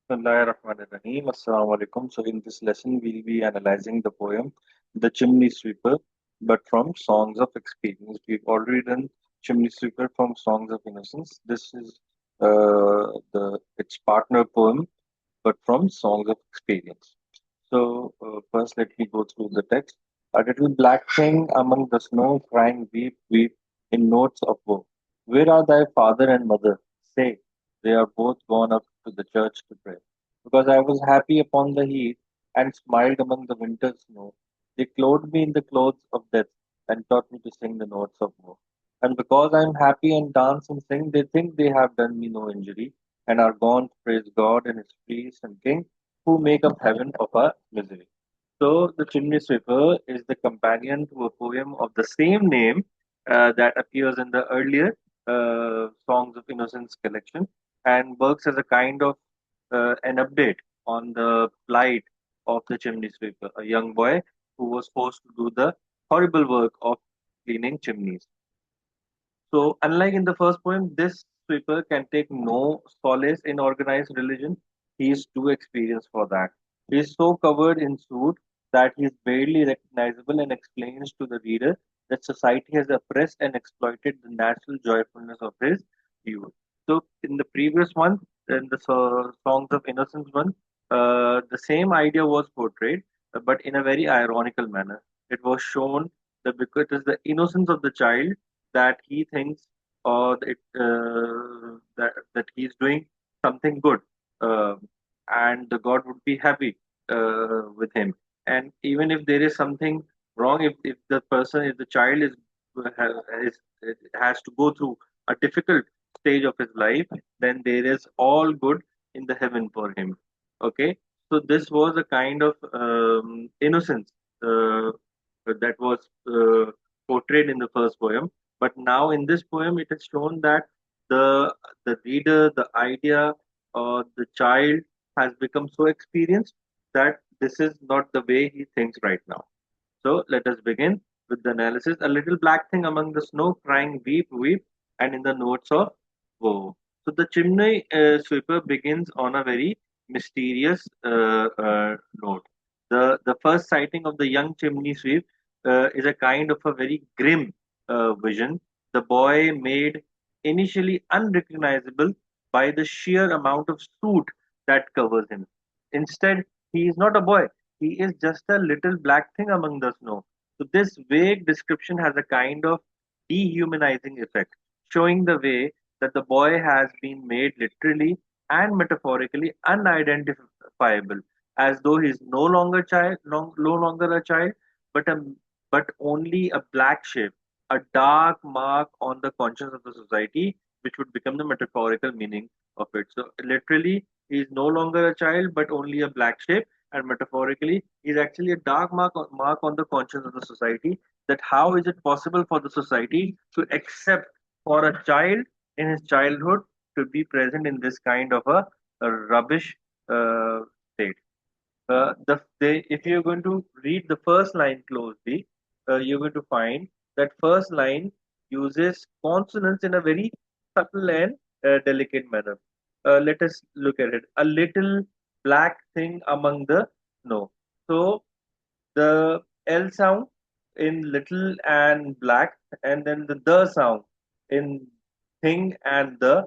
Bismillahirrahmanirrahim. Assalamu alaikum. So, in this lesson, we'll be analyzing the poem The Chimney Sweeper, but from Songs of Experience. We've already done Chimney Sweeper from Songs of Innocence. This is the its partner poem, but from Songs of Experience. So, first, let me go through the text. A little black thing among the snow, crying, weep, weep, in notes of woe. Where are thy father and mother? Say, they are both gone up to the church to pray. Because I was happy upon the heath and smiled among the winter snow. They clothed me in the clothes of death and taught me to sing the notes of woe. And because I am happy and dance and sing, they think they have done me no injury and are gone to praise God and His priest and King who make up heaven of our misery. So, the chimney sweeper is the companion to a poem of the same name that appears in the earlier Songs of Innocence collection and works as a kind of an update on the plight of the chimney sweeper, a young boy who was forced to do the horrible work of cleaning chimneys. So, unlike in the first poem, this sweeper can take no solace in organized religion. He is too experienced for that. He is so covered in soot that he is barely recognizable and explains to the reader that society has oppressed and exploited the natural joyfulness of his youth. So, in the previous one, in the Songs of Innocence one, the same idea was portrayed, but in a very ironical manner. It was shown that because it is the innocence of the child that he thinks or that he's doing something good, uh, and the God would be happy with him. And even if there is something wrong, if the person, if the child has to go through a difficult stage of his life, then there is all good in the heaven for him. Okay, so this was a kind of innocence that was portrayed in the first poem, but now in this poem, it is shown that the reader, the idea, or the child has become so experienced that this is not the way he thinks right now. So let us begin with the analysis. A little black thing among the snow, crying weep, weep, and in the notes of woe. So the chimney sweeper begins on a very mysterious note. The first sighting of the young chimney sweep is a kind of a very grim vision. The boy made initially unrecognizable by the sheer amount of soot that covers him. Instead, he is not a boy, he is just a little black thing among the snow. So, this vague description has a kind of dehumanizing effect, showing the way that the boy has been made literally and metaphorically unidentifiable, as though he is no longer a child, but but only a black shape, a dark mark on the conscience of the society, which would become the metaphorical meaning of it. So, literally, he is no longer a child, but only a black shape, and metaphorically is actually a dark mark on the conscience of the society, that how is it possible for the society to accept for a child in his childhood to be present in this kind of a rubbish state. If you're going to read the first line closely, you're going to find that first line uses consonants in a very subtle and delicate manner. Let us look at it. A little black thing among the snow. So the L sound in little and black, and then the sound in thing and the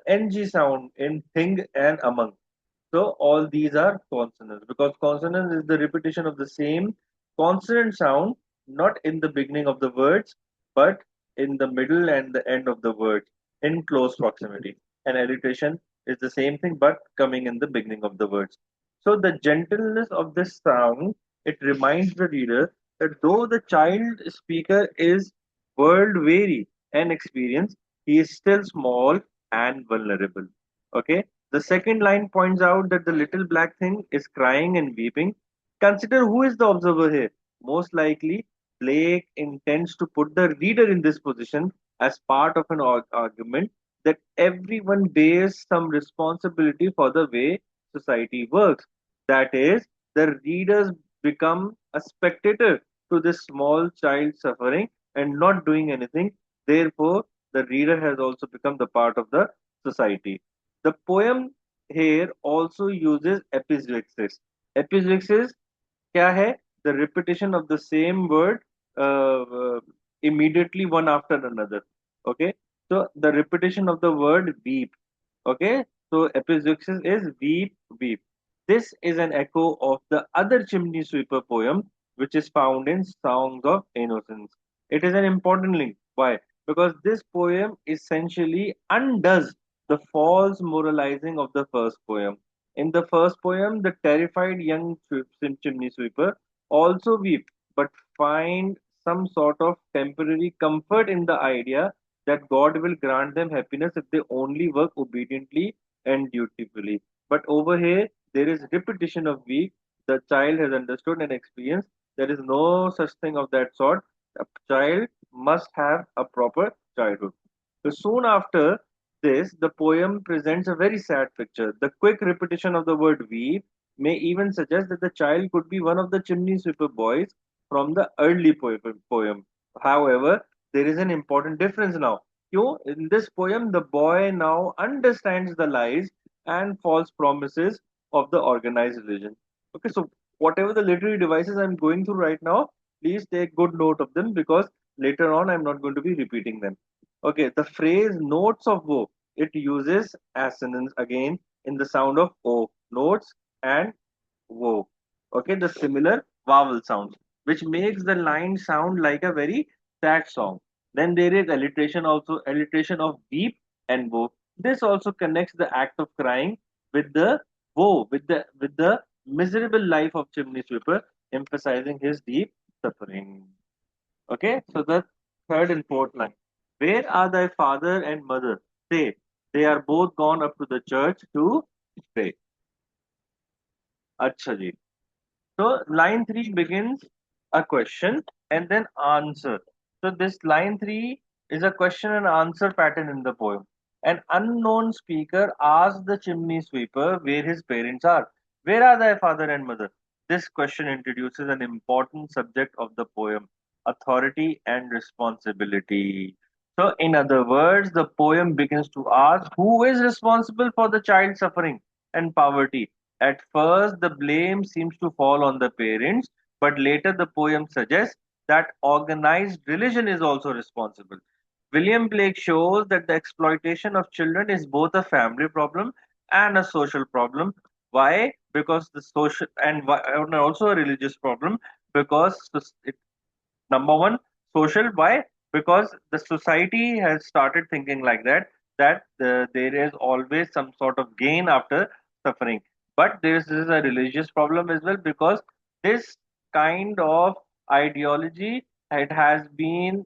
ng sound in thing and among. So all these are consonants, because consonant is the repetition of the same consonant sound, not in the beginning of the words, but in the middle and the end of the word in close proximity. And alliteration is the same thing, but coming in the beginning of the words. So the gentleness of this sound, it reminds the reader that though the child speaker is world weary and experienced, he is still small and vulnerable. Okay. The second line points out that the little black thing is crying and weeping. Consider who is the observer here. Most likely, Blake intends to put the reader in this position as part of an argument that everyone bears some responsibility for the way society works. That is, the readers become a spectator to this small child suffering and not doing anything. Therefore, the reader has also become the part of the society. The poem here also uses epizeuxis. Epizeuxis क्या है? The repetition of the same word immediately one after another. Okay, so the repetition of the word weep. Okay, so epizeuxis is weep, weep. This is an echo of the other chimney sweeper poem, which is found in Songs of Innocence. It is an important link. Why? Because this poem essentially undoes the false moralizing of the first poem. In the first poem, the terrified young chimney sweeper also weep, but find some sort of temporary comfort in the idea that God will grant them happiness if they only work obediently and dutifully. But over here, there is repetition of week. The child has understood and experienced. There is no such thing of that sort. A child must have a proper childhood. So soon after this, the poem presents a very sad picture. The quick repetition of the word weep may even suggest that the child could be one of the chimney sweeper boys from the early poem. However, there is an important difference now. In this poem, the boy now understands the lies and false promises of the organized religion. Okay, so whatever the literary devices I'm going through right now, please take good note of them because later on I'm not going to be repeating them. Okay, the phrase notes of woe, it uses assonance again in the sound of O, notes and woe. Okay, the similar vowel sounds, which makes the line sound like a very sad song. Then there is alliteration also, alliteration of weep and woe. This also connects the act of crying with the woe, with the miserable life of chimney sweeper, emphasizing his deep suffering. Okay, so the third and fourth line. Where are thy father and mother? Say, they are both gone up to the church to pray. Acha ji. So line three begins a question and then answer. So this line three is a question and answer pattern in the poem. An unknown speaker asks the chimney sweeper where his parents are. Where are thy father and mother? This question introduces an important subject of the poem, authority and responsibility. So, in other words, the poem begins to ask who is responsible for the child's suffering and poverty. At first, the blame seems to fall on the parents, but later the poem suggests that organized religion is also responsible. William Blake shows that the exploitation of children is both a family problem and a social problem. Why? Because the social and also a religious problem because number one, social. Why? Because the society has started thinking like that, that there is always some sort of gain after suffering. But this is a religious problem as well because this kind of ideology, it has been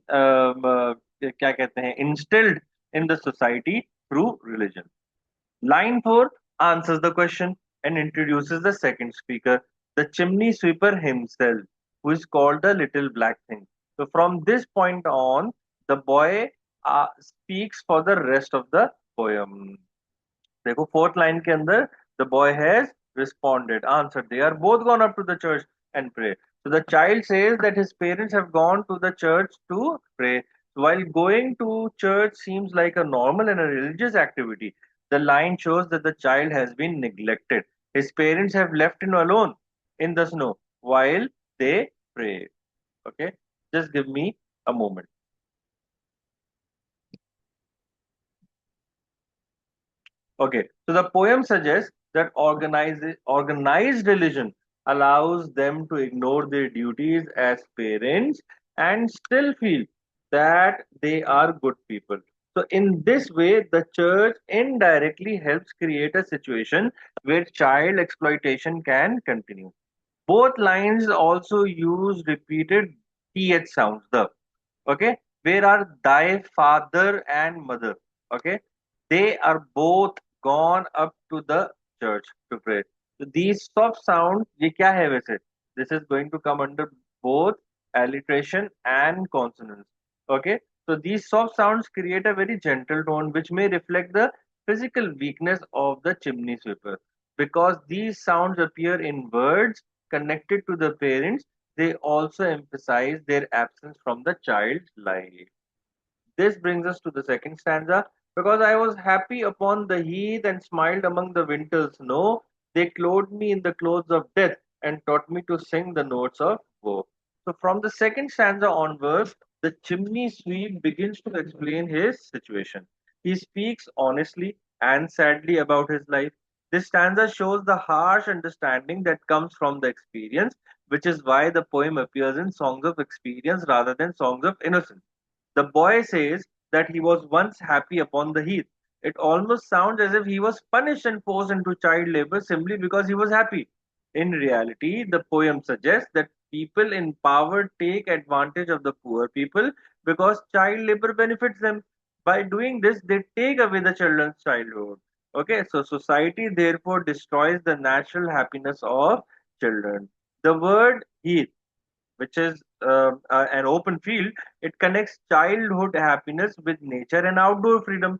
क्या कहते हैं, instilled in the society through religion. Line 4 answers the question and introduces the second speaker, the chimney sweeper himself, who is called the little black thing. So, from this point on, the boy speaks for the rest of the poem. देखो fourth line के अंदर the boy has responded, answered. They are both gone up to the church and pray. So the child says that his parents have gone to the church to pray. While going to church seems like a normal and a religious activity, the line shows that the child has been neglected. His parents have left him alone in the snow while they pray. Okay, just give me a moment. Okay, so the poem suggests that organized religion allows them to ignore their duties as parents and still feel that they are good people. So, in this way, the church indirectly helps create a situation where child exploitation can continue. Both lines also use repeated th sounds. The okay, where are thy father and mother? Okay, they are both gone up to the church to pray. So these soft sounds, ये क्या है वैसे? This is going to come under both alliteration and consonants. Okay, so these soft sounds create a very gentle tone which may reflect the physical weakness of the chimney sweeper. Because these sounds appear in words connected to the parents, they also emphasize their absence from the child's life. This brings us to the second stanza. Because I was happy upon the heath and smiled among the winter's snow. They clothed me in the clothes of death and taught me to sing the notes of woe. So, from the second stanza onwards, the chimney sweep begins to explain his situation. He speaks honestly and sadly about his life. This stanza shows the harsh understanding that comes from the experience, which is why the poem appears in songs of experience rather than songs of innocence. The boy says that he was once happy upon the heath. It almost sounds as if he was punished and forced into child labor simply because he was happy. In reality, the poem suggests that people in power take advantage of the poor people because child labor benefits them. By doing this, they take away the children's childhood. Okay, so society therefore destroys the natural happiness of children. The word heath, which is an open field, it connects childhood happiness with nature and outdoor freedom.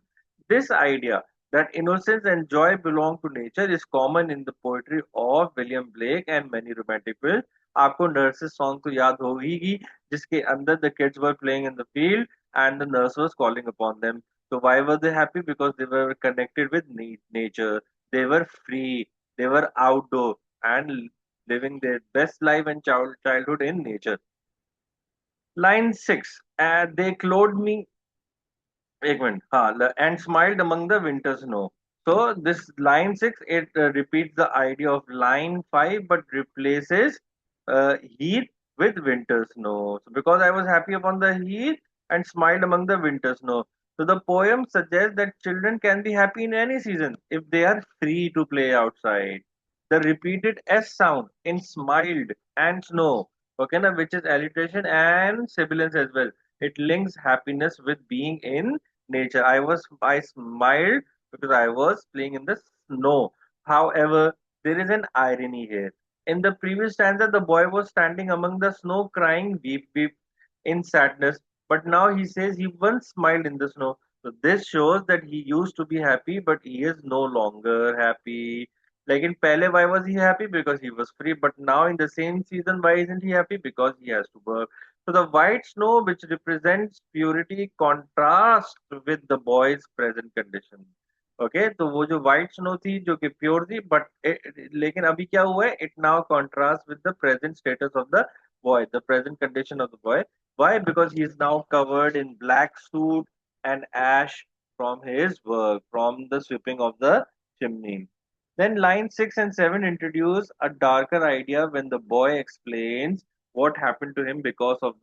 This idea that innocence and joy belong to nature is common in the poetry of William Blake and many romantic poems. आपको nurse's song तो याद होगी जिसके अंदर the kids were playing in the field and the nurse was calling upon them. So why were they happy? Because they were connected with nature. They were free. They were outdoor and living their best life and childhood in nature. Line 6. They clothed me एक minute हाँ and smiled among the winter snow. So this line 6 it repeats the idea of line 5 but replaces heat with winter snow. So because I was happy upon the heat and smiled among the winter snow. So the poem suggests that children can be happy in any season if they are free to play outside. The repeated S sound in smiled and snow, okay, na, which is alliteration and sibilance as well. It links happiness with being in nature. I smiled because I was playing in the snow. However, there is an irony here. In the previous stanza, the boy was standing among the snow crying weep weep in sadness, but now he says he once smiled in the snow. So this shows that he used to be happy, but he is no longer happy. Like in Pele, why was he happy? Because he was free. But now in the same season, why isn't he happy? Because he has to work. So the white snow, which represents purity, contrasts with the boy's present condition. Okay तो वो जो white snow थी जो कि pure थी but लेकिन अभी क्या हुआ है it now contrast with the present status of the boy the present condition of the boy why because he is now covered in black suit and ash from his work from the sweeping of the chimney. Then line 6 and 7 introduce a darker idea when the boy explains what happened to him because of